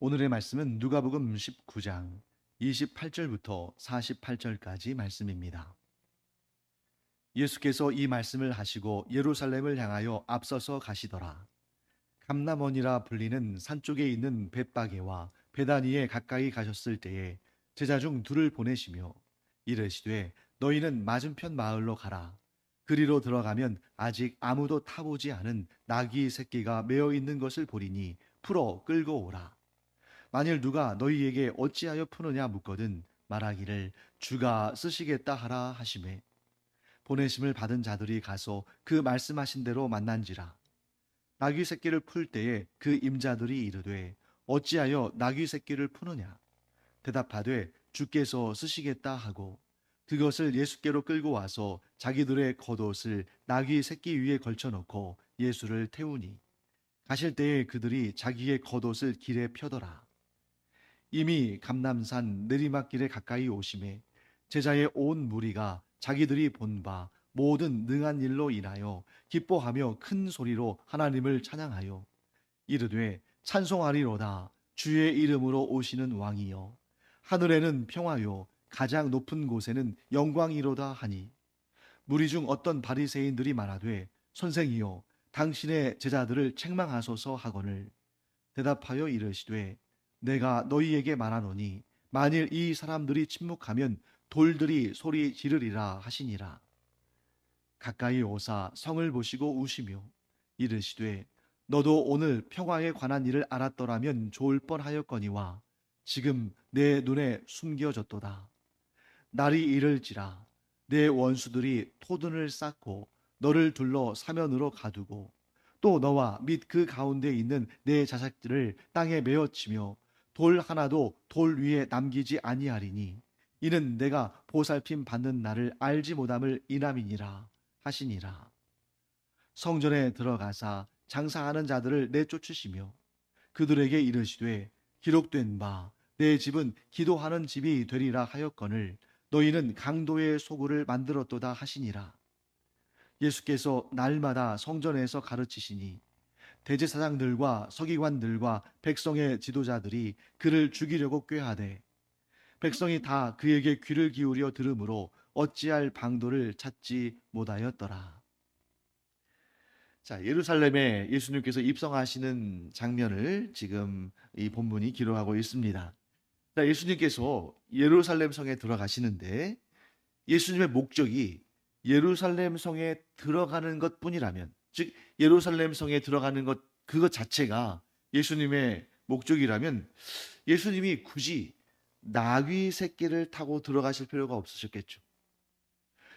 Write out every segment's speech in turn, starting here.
오늘의 말씀은 누가복음 19장 28절부터 48절까지 말씀입니다. 예수께서 이 말씀을 하시고 예루살렘을 향하여 앞서서 가시더라. 감람원이라 불리는 산 쪽에 있는 벳바게와 베다니에 가까이 가셨을 때에 제자 중 둘을 보내시며 이르시되 너희는 맞은편 마을로 가라. 그리로 들어가면 아직 아무도 타보지 않은 나귀 새끼가 메어 있는 것을 보리니 풀어 끌고 오라. 만일 누가 너희에게 어찌하여 푸느냐 묻거든 말하기를 주가 쓰시겠다 하라 하시매 보내심을 받은 자들이 가서 그 말씀하신 대로 만난지라. 나귀 새끼를 풀 때에 그 임자들이 이르되 어찌하여 나귀 새끼를 푸느냐 대답하되 주께서 쓰시겠다 하고 그것을 예수께로 끌고 와서 자기들의 겉옷을 나귀 새끼 위에 걸쳐놓고 예수를 태우니 가실 때에 그들이 자기의 겉옷을 길에 펴더라. 이미 감람산 내리막길에 가까이 오심에 제자의 온 무리가 자기들이 본 바 모든 능한 일로 인하여 기뻐하며 큰 소리로 하나님을 찬양하여 이르되 찬송하리로다 주의 이름으로 오시는 왕이여 하늘에는 평화요 가장 높은 곳에는 영광이로다 하니 무리 중 어떤 바리새인들이 말하되 선생이여 당신의 제자들을 책망하소서 하거늘 대답하여 이르시되 내가 너희에게 말하노니 만일 이 사람들이 침묵하면 돌들이 소리 지르리라 하시니라. 가까이 오사 성을 보시고 우시며 이르시되 너도 오늘 평화에 관한 일을 알았더라면 좋을 뻔하였거니와 지금 내 눈에 숨겨졌도다. 날이 이를지라 내 원수들이 토둔을 쌓고 너를 둘러 사면으로 가두고 또 너와 및 그 가운데 있는 내 자식들을 땅에 메어치며 돌 하나도 돌 위에 남기지 아니하리니 이는 내가 보살핌 받는 날을 알지 못함을 인함이니라 하시니라. 성전에 들어가사 장사하는 자들을 내쫓으시며 그들에게 이르시되 기록된 바 내 집은 기도하는 집이 되리라 하였거늘 너희는 강도의 소굴을 만들었도다 하시니라. 예수께서 날마다 성전에서 가르치시니 대제사장들과 서기관들과 백성의 지도자들이 그를 죽이려고 꾀하되 백성이 다 그에게 귀를 기울여 들으므로 어찌할 방도를 찾지 못하였더라. 자, 예루살렘에 예수님께서 입성하시는 장면을 지금 이 본문이 기록하고 있습니다. 자, 예수님께서 예루살렘 성에 들어가시는데 예수님의 목적이 예루살렘 성에 들어가는 것뿐이라면, 즉 예루살렘 성에 들어가는 것 그것 자체가 예수님의 목적이라면 예수님이 굳이 나귀 새끼를 타고 들어가실 필요가 없으셨겠죠.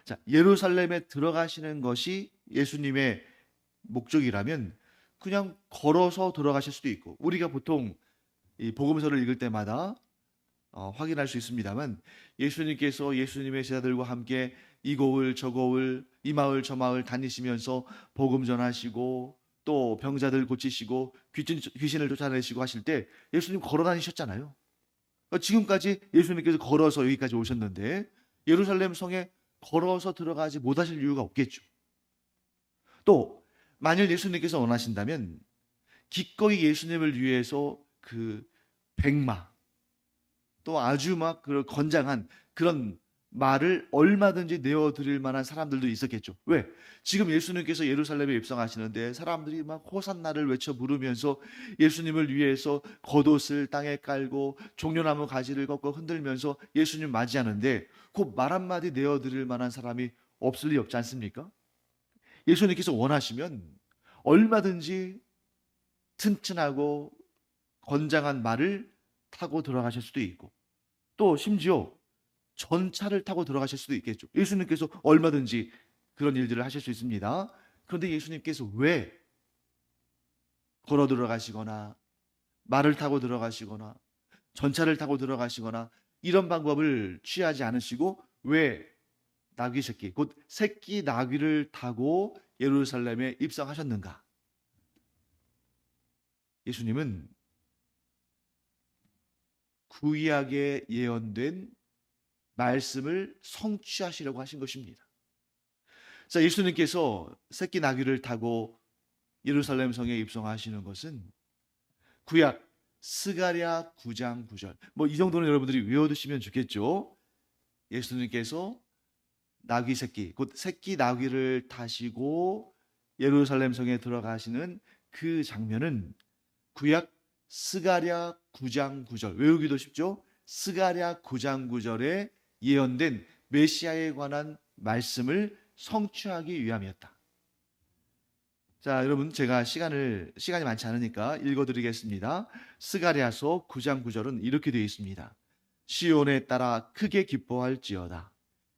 자, 예루살렘에 들어가시는 것이 예수님의 목적이라면 그냥 걸어서 들어가실 수도 있고, 우리가 보통 이 복음서를 읽을 때마다 확인할 수 있습니다만 예수님께서 예수님의 제자들과 함께 이 고을 저 고을 이 마을 저 마을 다니시면서 복음 전하시고 또 병자들 고치시고 귀신을 쫓아내시고 하실 때 예수님 걸어 다니셨잖아요. 지금까지 예수님께서 걸어서 여기까지 오셨는데 예루살렘 성에 걸어서 들어가지 못하실 이유가 없겠죠. 또 만일 예수님께서 원하신다면 기꺼이 예수님을 위해서 그 백마 또 아주 막 그 건장한 그런 말을 얼마든지 내어드릴 만한 사람들도 있었겠죠. 왜? 지금 예수님께서 예루살렘에 입성하시는데 사람들이 막 호산나를 외쳐 부르면서 예수님을 위해서 겉옷을 땅에 깔고 종려나무 가지를 꺾고 흔들면서 예수님 맞이하는데 그 말 한마디 내어드릴 만한 사람이 없을 리 없지 않습니까? 예수님께서 원하시면 얼마든지 튼튼하고 건장한 말을 타고 들어가실 수도 있고 또 심지어 전차를 타고 들어가실 수도 있겠죠. 예수님께서 얼마든지 그런 일들을 하실 수 있습니다. 그런데 예수님께서 왜 걸어 들어가시거나 말을 타고 들어가시거나 전차를 타고 들어가시거나 이런 방법을 취하지 않으시고 왜 나귀 새끼, 곧 새끼 나귀를 타고 예루살렘에 입성하셨는가? 예수님은 구약에 예언된 말씀을 성취하시려고 하신 것입니다. 자, 예수님께서 새끼 나귀를 타고 예루살렘 성에 입성하시는 것은 구약 스가랴 9장 9절. 뭐 이 정도는 여러분들이 외워두시면 좋겠죠. 예수님께서 나귀 새끼, 곧 새끼 나귀를 타시고 예루살렘 성에 들어가시는 그 장면은 구약 스가랴 9장 9절, 외우기도 쉽죠? 스가랴 9장 9절에 예언된 메시아에 관한 말씀을 성취하기 위함이었다. 자, 여러분, 제가 시간이 많지 않으니까 읽어드리겠습니다. 스가랴서 9장 9절은 이렇게 되어 있습니다. 시온에 따라 크게 기뻐할지어다.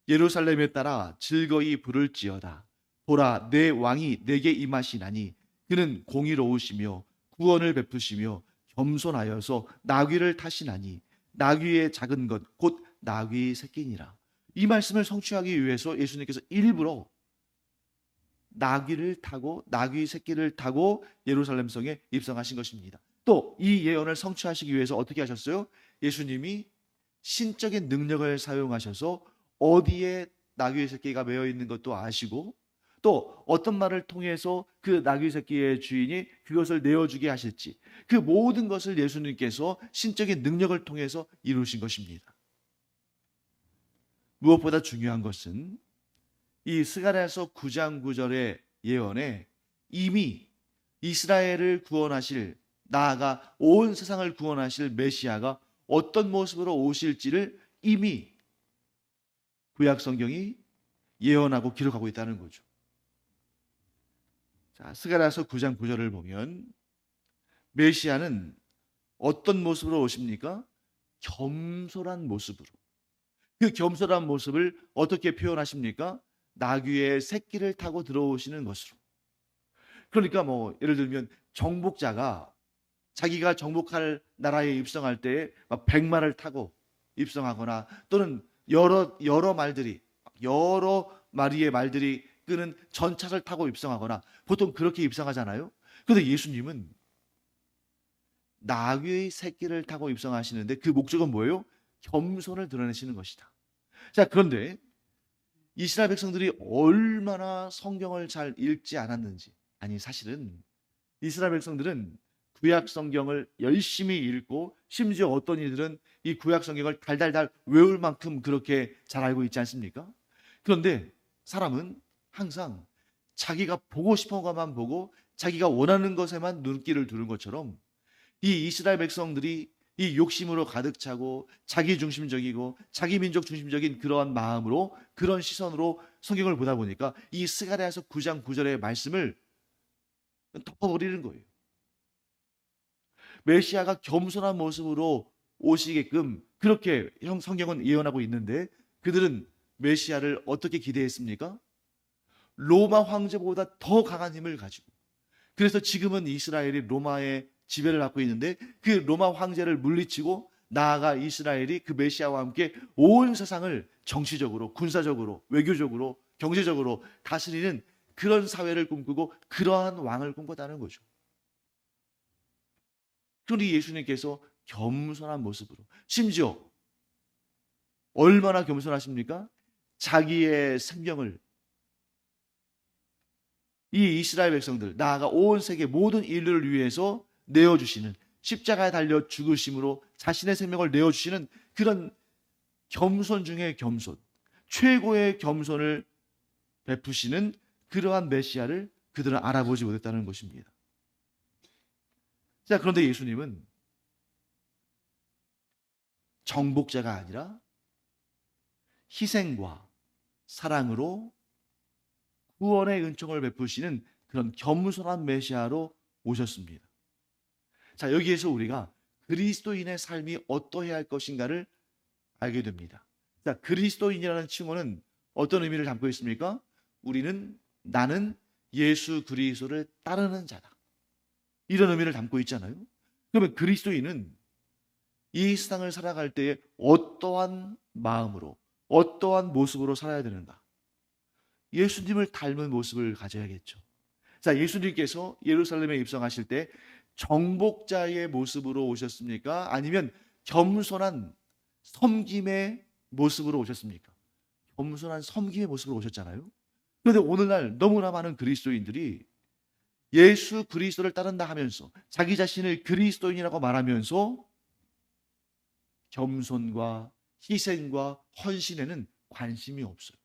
예루살렘에 따라 즐거이 부를지어다. 보라, 내 왕이 내게 임하시나니 그는 공의로우시며 구원을 베푸시며 겸손하여서 나귀를 타시나니 나귀의 작은 것 곧 나귀 새끼니라. 이 말씀을 성취하기 위해서 예수님께서 일부러 나귀를 타고 나귀 새끼를 타고 예루살렘 성에 입성하신 것입니다. 또 이 예언을 성취하시기 위해서 어떻게 하셨어요? 예수님이 신적인 능력을 사용하셔서 어디에 나귀 새끼가 매여 있는 것도 아시고 또 어떤 말을 통해서 그 나귀 새끼의 주인이 그것을 내어주게 하실지 그 모든 것을 예수님께서 신적인 능력을 통해서 이루신 것입니다. 무엇보다 중요한 것은 이 스가랴서 9장 9절의 예언에 이미 이스라엘을 구원하실, 나아가 온 세상을 구원하실 메시아가 어떤 모습으로 오실지를 이미 구약 성경이 예언하고 기록하고 있다는 거죠. 자, 스가랴서 9장 9절을 보면 메시아는 어떤 모습으로 오십니까? 겸손한 모습으로. 그 겸손한 모습을 어떻게 표현하십니까? 나귀의 새끼를 타고 들어오시는 것으로. 그러니까 뭐 예를 들면 정복자가 자기가 정복할 나라에 입성할 때에 막 백마를 타고 입성하거나 또는 여러 마리의 말들이 끄는 전차를 타고 입성하거나 보통 그렇게 입성하잖아요. 그런데 예수님은 나귀의 새끼를 타고 입성하시는데 그 목적은 뭐예요? 겸손을 드러내시는 것이다. 자, 그런데 이스라엘 백성들이 얼마나 성경을 잘 읽지 않았는지, 아니 사실은 이스라엘 백성들은 구약 성경을 열심히 읽고 심지어 어떤 이들은 이 구약 성경을 달달달 외울 만큼 그렇게 잘 알고 있지 않습니까? 그런데 사람은 항상 자기가 보고 싶은 것만 보고 자기가 원하는 것에만 눈길을 두는 것처럼 이 이스라엘 백성들이 이 욕심으로 가득 차고 자기 중심적이고 자기 민족 중심적인 그러한 마음으로 그런 시선으로 성경을 보다 보니까 이 스가랴서 9장 9절의 말씀을 덮어버리는 거예요. 메시아가 겸손한 모습으로 오시게끔 그렇게 성경은 예언하고 있는데 그들은 메시아를 어떻게 기대했습니까? 로마 황제보다 더 강한 힘을 가지고, 그래서 지금은 이스라엘이 로마의 지배를 받고 있는데 그 로마 황제를 물리치고 나아가 이스라엘이 그 메시아와 함께 온 세상을 정치적으로, 군사적으로, 외교적으로, 경제적으로 다스리는 그런 사회를 꿈꾸고 그러한 왕을 꿈꿨다는 거죠. 그러니 예수님께서 겸손한 모습으로, 심지어 얼마나 겸손하십니까? 자기의 생명을 이 이스라엘 백성들, 나아가 온 세계 모든 인류를 위해서 내어주시는, 십자가에 달려 죽으심으로 자신의 생명을 내어주시는 그런 겸손 중의 겸손, 최고의 겸손을 베푸시는 그러한 메시아를 그들은 알아보지 못했다는 것입니다. 자, 그런데 예수님은 정복자가 아니라 희생과 사랑으로 구원의 은총을 베푸시는 그런 겸손한 메시아로 오셨습니다. 자, 여기에서 우리가 그리스도인의 삶이 어떠해야 할 것인가를 알게 됩니다. 자, 그리스도인이라는 칭호는 어떤 의미를 담고 있습니까? 나는 예수 그리스도를 따르는 자다, 이런 의미를 담고 있잖아요. 그러면 그리스도인은 이 세상을 살아갈 때에 어떠한 마음으로, 어떠한 모습으로 살아야 되는가? 예수님을 닮은 모습을 가져야겠죠. 자, 예수님께서 예루살렘에 입성하실 때 정복자의 모습으로 오셨습니까? 아니면 겸손한 섬김의 모습으로 오셨습니까? 겸손한 섬김의 모습으로 오셨잖아요. 그런데 오늘날 너무나 많은 그리스도인들이 예수 그리스도를 따른다 하면서 자기 자신을 그리스도인이라고 말하면서 겸손과 희생과 헌신에는 관심이 없어요.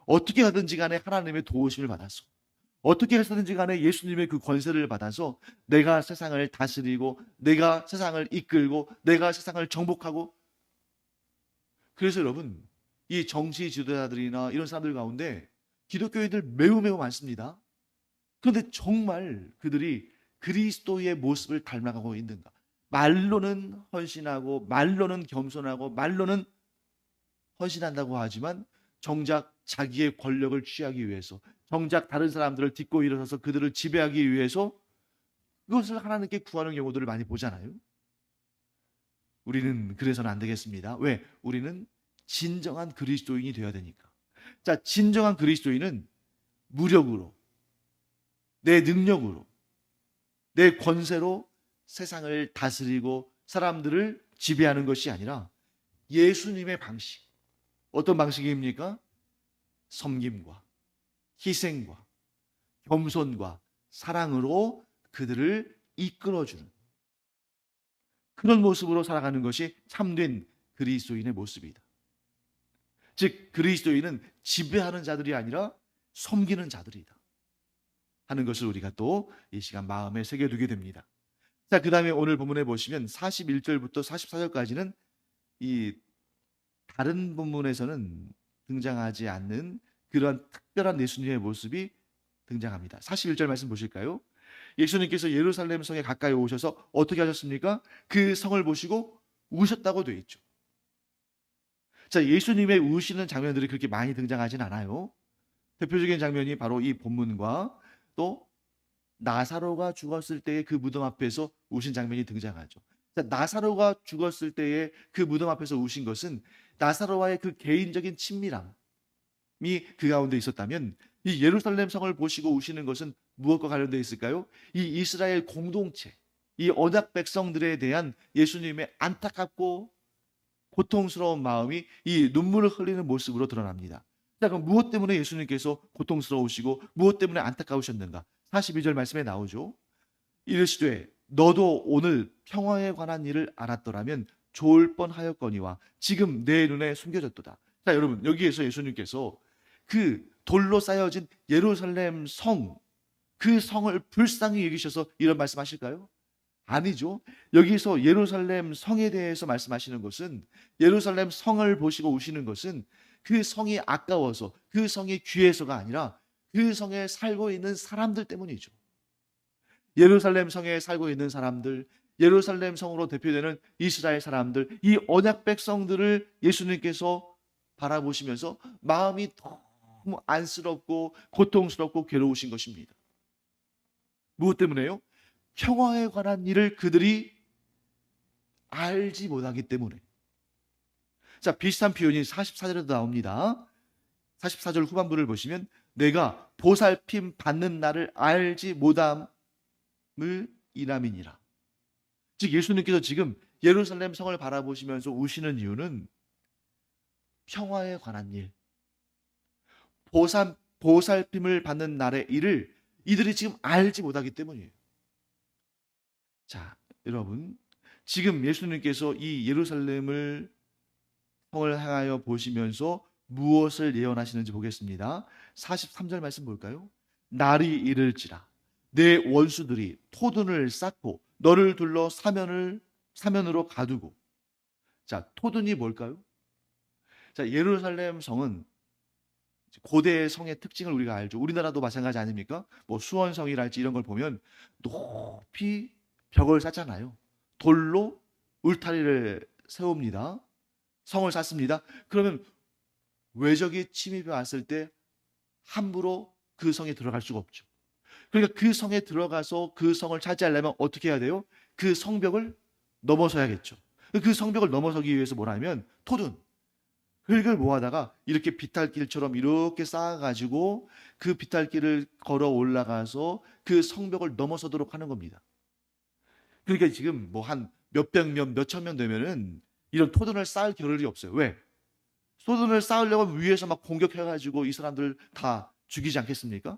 어떻게 하든지 간에 하나님의 도우심을 받아서, 어떻게 해서든지 간에 예수님의 그 권세를 받아서 내가 세상을 다스리고 내가 세상을 이끌고 내가 세상을 정복하고. 그래서 여러분, 이 정치 지도자들이나 이런 사람들 가운데 기독교인들 매우 많습니다. 그런데 정말 그들이 그리스도의 모습을 닮아가고 있는가? 말로는 헌신하고 말로는 겸손하고 말로는 헌신한다고 하지만 정작 자기의 권력을 취하기 위해서, 정작 다른 사람들을 딛고 일어서서 그들을 지배하기 위해서 그것을 하나님께 구하는 경우들을 많이 보잖아요. 우리는 그래서는 안 되겠습니다. 왜? 우리는 진정한 그리스도인이 되어야 되니까. 자, 진정한 그리스도인은 무력으로, 내 능력으로, 내 권세로 세상을 다스리고 사람들을 지배하는 것이 아니라 예수님의 방식. 어떤 방식입니까? 섬김과 희생과 겸손과 사랑으로 그들을 이끌어주는 그런 모습으로 살아가는 것이 참된 그리스도인의 모습이다. 즉 그리스도인은 지배하는 자들이 아니라 섬기는 자들이다 하는 것을 우리가 또 이 시간 마음에 새겨두게 됩니다. 자, 그 다음에 오늘 본문에 보시면 41절부터 44절까지는 이 다른 본문에서는 등장하지 않는 그런 특별한 예수님의 모습이 등장합니다. 41절 말씀 보실까요? 예수님께서 예루살렘 성에 가까이 오셔서 어떻게 하셨습니까? 그 성을 보시고 우셨다고 되어 있죠. 자, 예수님의 우시는 장면들이 그렇게 많이 등장하진 않아요. 대표적인 장면이 바로 이 본문과 또 나사로가 죽었을 때의 그 무덤 앞에서 우신 장면이 등장하죠. 자, 나사로가 죽었을 때의 그 무덤 앞에서 우신 것은 나사로와의 그 개인적인 친밀함이 그 가운데 있었다면, 이 예루살렘 성을 보시고 우시는 것은 무엇과 관련되어 있을까요? 이 이스라엘 공동체, 이 언약 백성들에 대한 예수님의 안타깝고 고통스러운 마음이 이 눈물을 흘리는 모습으로 드러납니다. 자, 그럼 무엇 때문에 예수님께서 고통스러우시고 무엇 때문에 안타까우셨는가? 42절 말씀에 나오죠. 이르시되 너도 오늘 평화에 관한 일을 알았더라면 좋을 뻔하였거니와 지금 내 눈에 숨겨졌도다. 자, 여러분, 여기에서 예수님께서 그 돌로 쌓여진 예루살렘 성, 그 성을 불쌍히 여기셔서 이런 말씀하실까요? 아니죠. 여기서 예루살렘 성에 대해서 말씀하시는 것은, 예루살렘 성을 보시고 우시는 것은 그 성이 아까워서, 그 성이 귀해서가 아니라 그 성에 살고 있는 사람들 때문이죠. 예루살렘 성에 살고 있는 사람들, 예루살렘 성으로 대표되는 이스라엘 사람들, 이 언약 백성들을 예수님께서 바라보시면서 마음이 너무 안쓰럽고 고통스럽고 괴로우신 것입니다. 무엇 때문에요? 평화에 관한 일을 그들이 알지 못하기 때문에. 자, 비슷한 표현이 44절에도 나옵니다. 44절 후반부를 보시면 내가 보살핌 받는 날을 알지 못함을 이남이니라. 즉 예수님께서 지금 예루살렘 성을 바라보시면서 우시는 이유는 평화에 관한 일, 보살핌을 받는 날의 일을 이들이 지금 알지 못하기 때문이에요. 자, 여러분, 지금 예수님께서 이 예루살렘을 성을 향하여 보시면서 무엇을 예언하시는지 보겠습니다. 43절 말씀 볼까요? 날이 이를지라 내 원수들이 토둔을 쌓고 너를 둘러 사면으로 가두고. 자, 토둔이 뭘까요? 자, 예루살렘 성은 고대 성의 특징을 우리가 알죠. 우리나라도 마찬가지 아닙니까? 뭐 수원성이랄지 이런 걸 보면 높이 벽을 쌓잖아요. 돌로 울타리를 세웁니다. 성을 쌓습니다. 그러면 외적이 침입해 왔을 때 함부로 그 성에 들어갈 수가 없죠. 그러니까 그 성에 들어가서 그 성을 차지하려면 어떻게 해야 돼요? 그 성벽을 넘어서야겠죠. 그 성벽을 넘어서기 위해서 뭐라면 토둔, 흙을 모아다가 이렇게 비탈길처럼 이렇게 쌓아가지고 그 비탈길을 걸어 올라가서 그 성벽을 넘어서도록 하는 겁니다. 그러니까 지금 뭐 한 몇백 명, 몇천 명 되면은 이런 토둔을 쌓을 겨를이 없어요. 왜? 토둔을 쌓으려면 위에서 막 공격해가지고 이 사람들 다 죽이지 않겠습니까?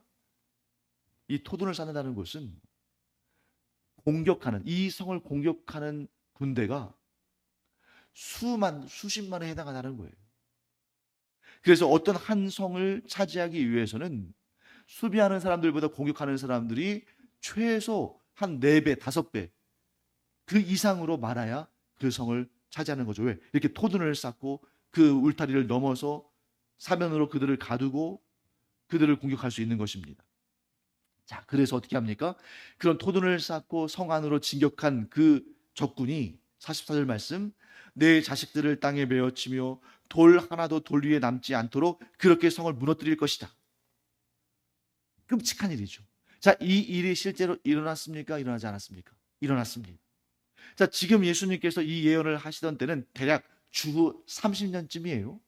이 토둔을 쌓는다는 것은 공격하는, 이 성을 공격하는 군대가 수십만에 해당한다는 거예요. 그래서 어떤 한 성을 차지하기 위해서는 수비하는 사람들보다 공격하는 사람들이 최소 한 4배, 5배 그 이상으로 많아야 그 성을 차지하는 거죠. 왜? 이렇게 토둔을 쌓고 그 울타리를 넘어서 사면으로 그들을 가두고 그들을 공격할 수 있는 것입니다. 자, 그래서 어떻게 합니까? 그런 토둔을 쌓고 성 안으로 진격한 그 적군이 44절 말씀, 내 자식들을 땅에 메어치며 돌 하나도 돌 위에 남지 않도록 그렇게 성을 무너뜨릴 것이다. 끔찍한 일이죠. 자, 이 일이 실제로 일어났습니까? 일어나지 않았습니까? 일어났습니다. 자, 지금 예수님께서 이 예언을 하시던 때는 대략 주후 30년쯤이에요.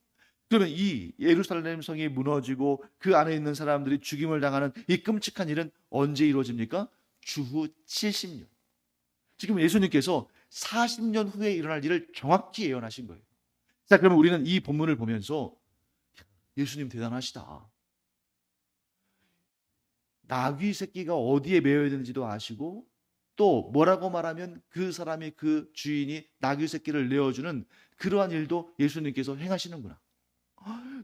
그러면 이 예루살렘 성이 무너지고 그 안에 있는 사람들이 죽임을 당하는 이 끔찍한 일은 언제 이루어집니까? 주후 70년. 지금 예수님께서 40년 후에 일어날 일을 정확히 예언하신 거예요. 자, 그러면 우리는 이 본문을 보면서 예수님 대단하시다. 나귀 새끼가 어디에 매여야 되는지도 아시고 또 뭐라고 말하면 그 사람이 그 주인이 나귀 새끼를 내어주는 그러한 일도 예수님께서 행하시는구나.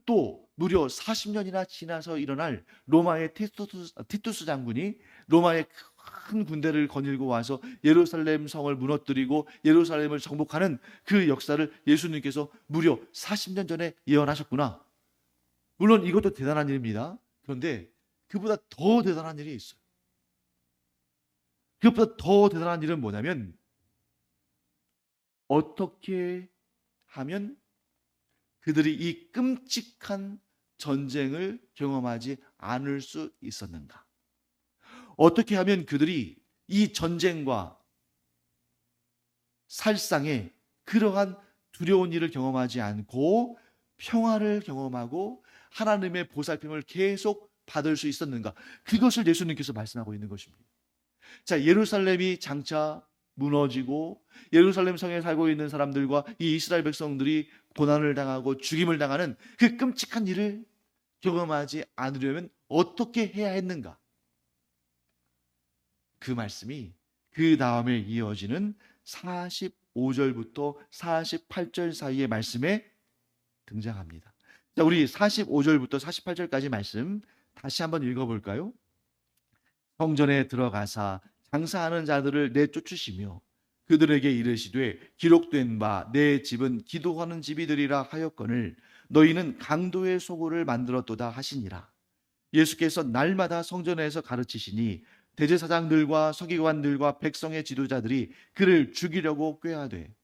또 무려 40년이나 지나서 일어날 로마의 티투스 장군이 로마의 큰 군대를 거닐고 와서 예루살렘 성을 무너뜨리고 예루살렘을 정복하는 그 역사를 예수님께서 무려 40년 전에 예언하셨구나. 물론 이것도 대단한 일입니다. 그런데 그보다 더 대단한 일이 있어요. 그것보다 더 대단한 일은 뭐냐면 어떻게 하면 그들이 이 끔찍한 전쟁을 경험하지 않을 수 있었는가? 어떻게 하면 그들이 이 전쟁과 살상에 그러한 두려운 일을 경험하지 않고 평화를 경험하고 하나님의 보살핌을 계속 받을 수 있었는가? 그것을 예수님께서 말씀하고 있는 것입니다. 자, 예루살렘이 장차 무너지고 예루살렘 성에 살고 있는 사람들과 이 이스라엘 백성들이 고난을 당하고 죽임을 당하는 그 끔찍한 일을 경험하지 않으려면 어떻게 해야 했는가? 그 말씀이 그 다음에 이어지는 45절부터 48절 사이의 말씀에 등장합니다. 자, 우리 45절부터 48절까지 말씀 다시 한번 읽어볼까요? 성전에 들어가사 장사하는 자들을 내쫓으시며 그들에게 이르시되 기록된 바 내 집은 기도하는 집이 되리라 하였거늘 너희는 강도의 소굴을 만들었도다 하시니라. 예수께서 날마다 성전에서 가르치시니 대제사장들과 서기관들과 백성의 지도자들이 그를 죽이려고 꾀하되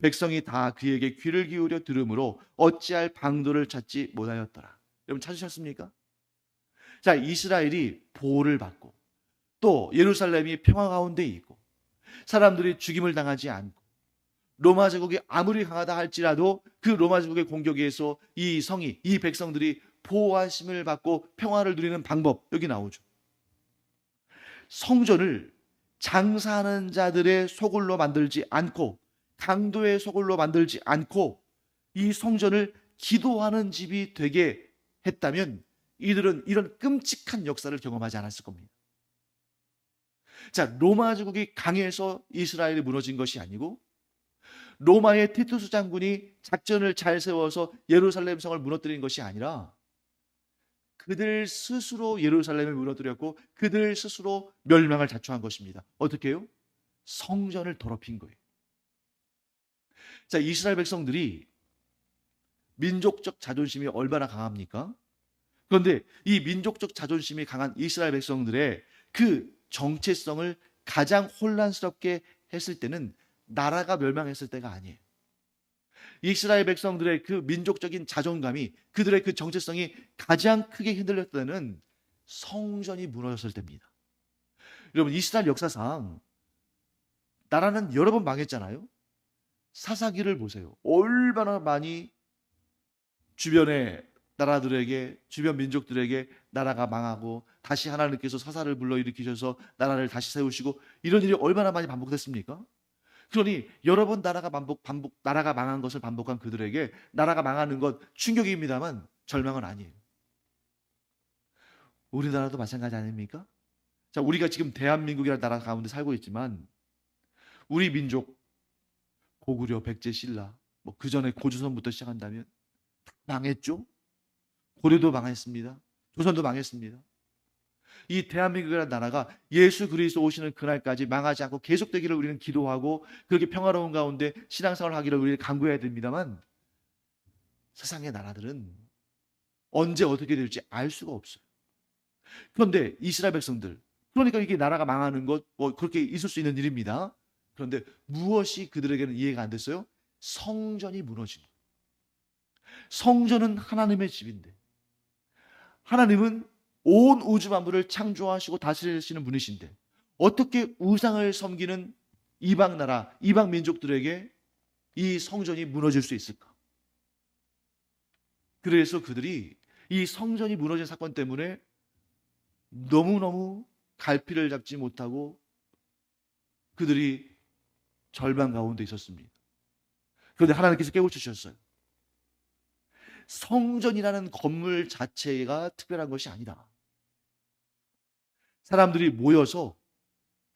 백성이 다 그에게 귀를 기울여 들으므로 어찌할 방도를 찾지 못하였더라. 여러분 찾으셨습니까? 자, 이스라엘이 보호를 받고 또 예루살렘이 평화 가운데 있고 사람들이 죽임을 당하지 않고 로마 제국이 아무리 강하다 할지라도 그 로마 제국의 공격에서 이 성이, 이 백성들이 보호하심을 받고 평화를 누리는 방법, 여기 나오죠. 성전을 장사하는 자들의 소굴로 만들지 않고 강도의 소굴로 만들지 않고 이 성전을 기도하는 집이 되게 했다면 이들은 이런 끔찍한 역사를 경험하지 않았을 겁니다. 자, 로마 제국이 강해서 이스라엘이 무너진 것이 아니고 로마의 티투스 장군이 작전을 잘 세워서 예루살렘 성을 무너뜨린 것이 아니라 그들 스스로 예루살렘을 무너뜨렸고 그들 스스로 멸망을 자초한 것입니다. 어떻게 해요? 성전을 더럽힌 거예요. 자, 이스라엘 백성들이 민족적 자존심이 얼마나 강합니까? 그런데 이 민족적 자존심이 강한 이스라엘 백성들의 그 정체성을 가장 혼란스럽게 했을 때는 나라가 멸망했을 때가 아니에요. 이스라엘 백성들의 그 민족적인 자존감이 그들의 그 정체성이 가장 크게 흔들렸을 때는 성전이 무너졌을 때입니다. 여러분 이스라엘 역사상 나라는 여러 번 망했잖아요. 사사기를 보세요. 얼마나 많이 주변의 나라들에게 주변 민족들에게 나라가 망하고 다시 하나님께서 사사를 불러일으키셔서 나라를 다시 세우시고 이런 일이 얼마나 많이 반복됐습니까? 그러니 여러 번 나라가 나라가 망한 것을 반복한 그들에게 나라가 망하는 것 충격입니다만 절망은 아니에요. 우리나라도 마찬가지 아닙니까? 자, 우리가 지금 대한민국이라는 나라 가운데 살고 있지만 우리 민족 고구려, 백제, 신라 뭐 그 전에 고조선부터 시작한다면 망했죠. 고려도 망했습니다. 조선도 망했습니다. 이 대한민국이라는 나라가 예수 그리스도 오시는 그날까지 망하지 않고 계속되기를 우리는 기도하고 그렇게 평화로운 가운데 신앙생활을 하기를 우리는 간구해야 됩니다만 세상의 나라들은 언제 어떻게 될지 알 수가 없어요. 그런데 이스라엘 백성들, 그러니까 이게 나라가 망하는 것 뭐 그렇게 있을 수 있는 일입니다. 그런데 무엇이 그들에게는 이해가 안 됐어요? 성전이 무너진 거예요. 성전은 하나님의 집인데 하나님은 온 우주 만물을 창조하시고 다스리시는 분이신데 어떻게 우상을 섬기는 이방 나라, 이방 민족들에게 이 성전이 무너질 수 있을까? 그래서 그들이 이 성전이 무너진 사건 때문에 너무너무 갈피를 잡지 못하고 그들이 절망 가운데 있었습니다. 그런데 하나님께서 깨우치셨어요. 성전이라는 건물 자체가 특별한 것이 아니다. 사람들이 모여서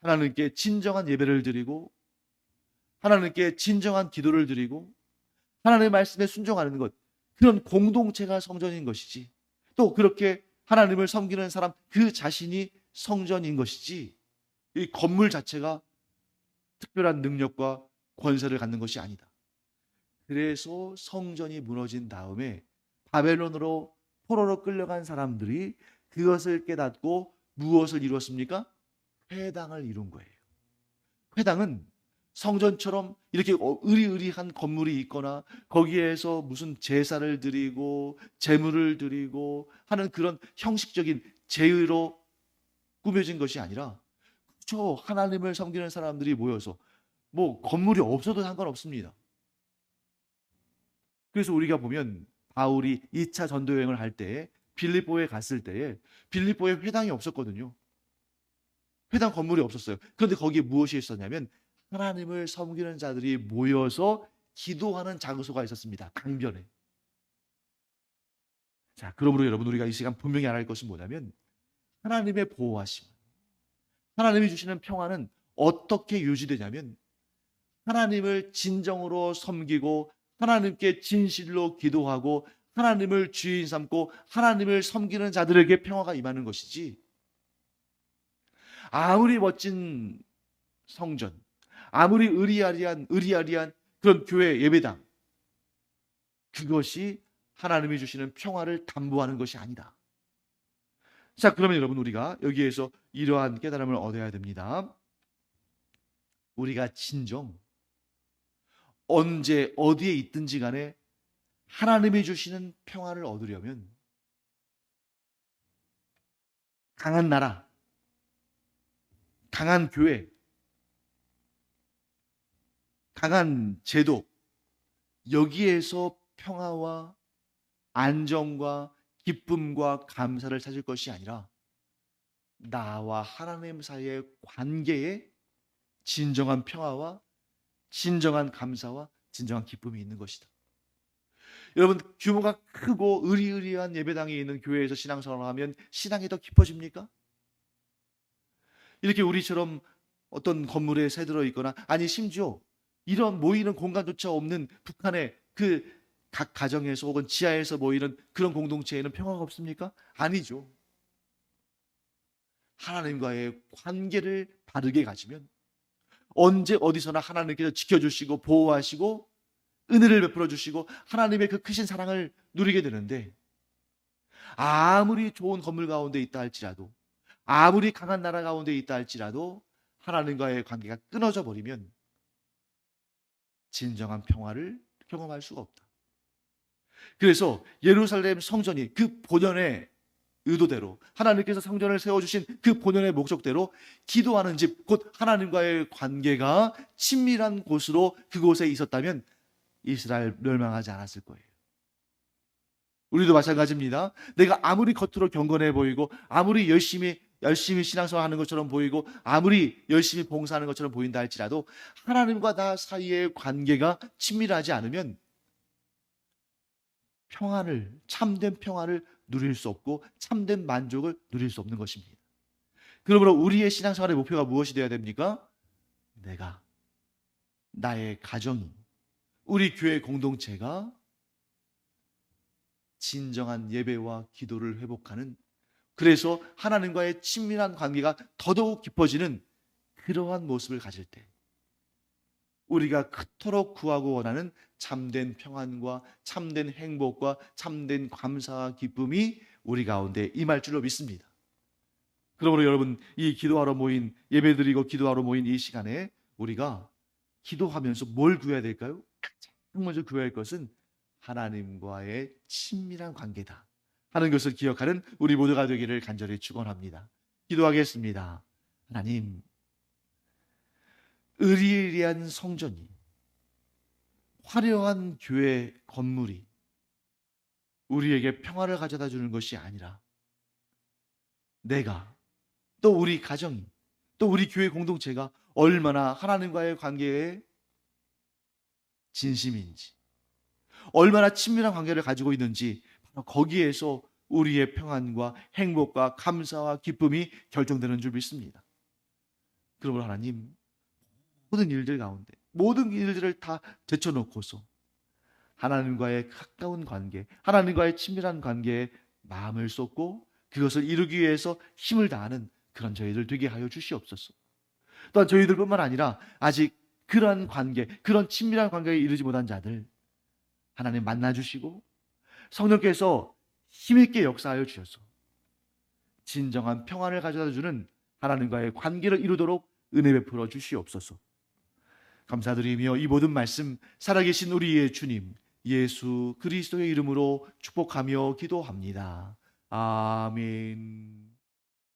하나님께 진정한 예배를 드리고 하나님께 진정한 기도를 드리고 하나님의 말씀에 순종하는 것, 그런 공동체가 성전인 것이지, 또 그렇게 하나님을 섬기는 사람 그 자신이 성전인 것이지 이 건물 자체가 특별한 능력과 권세를 갖는 것이 아니다. 그래서 성전이 무너진 다음에 바벨론으로 포로로 끌려간 사람들이 그것을 깨닫고 무엇을 이루었습니까? 회당을 이룬 거예요. 회당은 성전처럼 이렇게 으리으리한 건물이 있거나 거기에서 무슨 제사를 드리고 제물을 드리고 하는 그런 형식적인 제의로 꾸며진 것이 아니라 저 하나님을 섬기는 사람들이 모여서 뭐 건물이 없어도 상관없습니다. 그래서 우리가 보면 바울이 2차 전도 여행을 할 때에 빌립보에 갔을 때에 빌립보에 회당이 없었거든요. 회당 건물이 없었어요. 그런데 거기에 무엇이 있었냐면 하나님을 섬기는 자들이 모여서 기도하는 장소가 있었습니다. 강변에. 자, 그러므로 여러분 우리가 이 시간 분명히 알아야 할 것은 뭐냐면 하나님의 보호하심, 하나님이 주시는 평화는 어떻게 유지되냐면 하나님을 진정으로 섬기고 하나님께 진실로 기도하고 하나님을 주인 삼고 하나님을 섬기는 자들에게 평화가 임하는 것이지, 아무리 멋진 성전, 아무리 의리아리한 그런 교회 예배당, 그것이 하나님이 주시는 평화를 담보하는 것이 아니다. 자, 그러면 여러분 우리가 여기에서 이러한 깨달음을 얻어야 됩니다. 우리가 진정 언제 어디에 있든지 간에 하나님이 주시는 평화를 얻으려면 강한 나라, 강한 교회, 강한 제도, 여기에서 평화와 안정과 기쁨과 감사를 찾을 것이 아니라 나와 하나님 사이의 관계에 진정한 평화와 진정한 감사와 진정한 기쁨이 있는 것이다. 여러분, 규모가 크고 의리의리한 예배당이 있는 교회에서 신앙생활을 하면 신앙이 더 깊어집니까? 이렇게 우리처럼 어떤 건물에 새들어 있거나, 아니 심지어 이런 모이는 공간조차 없는 북한의 그 각 가정에서 혹은 지하에서 모이는 그런 공동체에는 평화가 없습니까? 아니죠. 하나님과의 관계를 바르게 가지면 언제 어디서나 하나님께서 지켜주시고 보호하시고 은혜를 베풀어 주시고 하나님의 그 크신 사랑을 누리게 되는데, 아무리 좋은 건물 가운데 있다 할지라도, 아무리 강한 나라 가운데 있다 할지라도 하나님과의 관계가 끊어져 버리면 진정한 평화를 경험할 수가 없다. 그래서 예루살렘 성전이 그 본연의 의도대로, 하나님께서 성전을 세워주신 그 본연의 목적대로 기도하는 집, 곧 하나님과의 관계가 친밀한 곳으로 그곳에 있었다면 이스라엘 멸망하지 않았을 거예요. 우리도 마찬가지입니다. 내가 아무리 겉으로 경건해 보이고 아무리 열심히 신앙생활 하는 것처럼 보이고 아무리 열심히 봉사하는 것처럼 보인다 할지라도 하나님과 나 사이의 관계가 친밀하지 않으면 참된 평화를 누릴 수 없고 참된 만족을 누릴 수 없는 것입니다. 그러므로 우리의 신앙생활의 목표가 무엇이 되어야 됩니까? 내가, 나의 가정이, 우리 교회 공동체가 진정한 예배와 기도를 회복하는, 그래서 하나님과의 친밀한 관계가 더더욱 깊어지는 그러한 모습을 가질 때 우리가 그토록 구하고 원하는 참된 평안과 참된 행복과 참된 감사와 기쁨이 우리 가운데 임할 줄로 믿습니다. 그러므로 여러분, 이 기도하러 모인, 예배드리고 기도하러 모인 이 시간에 우리가 기도하면서 뭘 구해야 될까요? 가장 먼저 구해야 할 것은 하나님과의 친밀한 관계다 하는 것을 기억하는 우리 모두가 되기를 간절히 축원합니다. 기도하겠습니다. 하나님, 의리의리한 성전이, 화려한 교회 건물이 우리에게 평화를 가져다 주는 것이 아니라 내가, 또 우리 가정이, 또 우리 교회 공동체가 얼마나 하나님과의 관계에 진심인지, 얼마나 친밀한 관계를 가지고 있는지, 바로 거기에서 우리의 평안과 행복과 감사와 기쁨이 결정되는 줄 믿습니다. 그러므로 하나님, 모든 일들 가운데 모든 일들을 다 제쳐놓고서 하나님과의 가까운 관계, 하나님과의 친밀한 관계에 마음을 쏟고 그것을 이루기 위해서 힘을 다하는 그런 저희들 되게 하여 주시옵소서. 또한 저희들뿐만 아니라 아직 그런 관계, 그런 친밀한 관계에 이르지 못한 자들 하나님 만나주시고 성령께서 힘있게 역사하여 주셔서 진정한 평안을 가져다 주는 하나님과의 관계를 이루도록 은혜 베풀어 주시옵소서. 감사드리며 이 모든 말씀 살아계신 우리의 주님 예수 그리스도의 이름으로 축복하며 기도합니다. 아멘.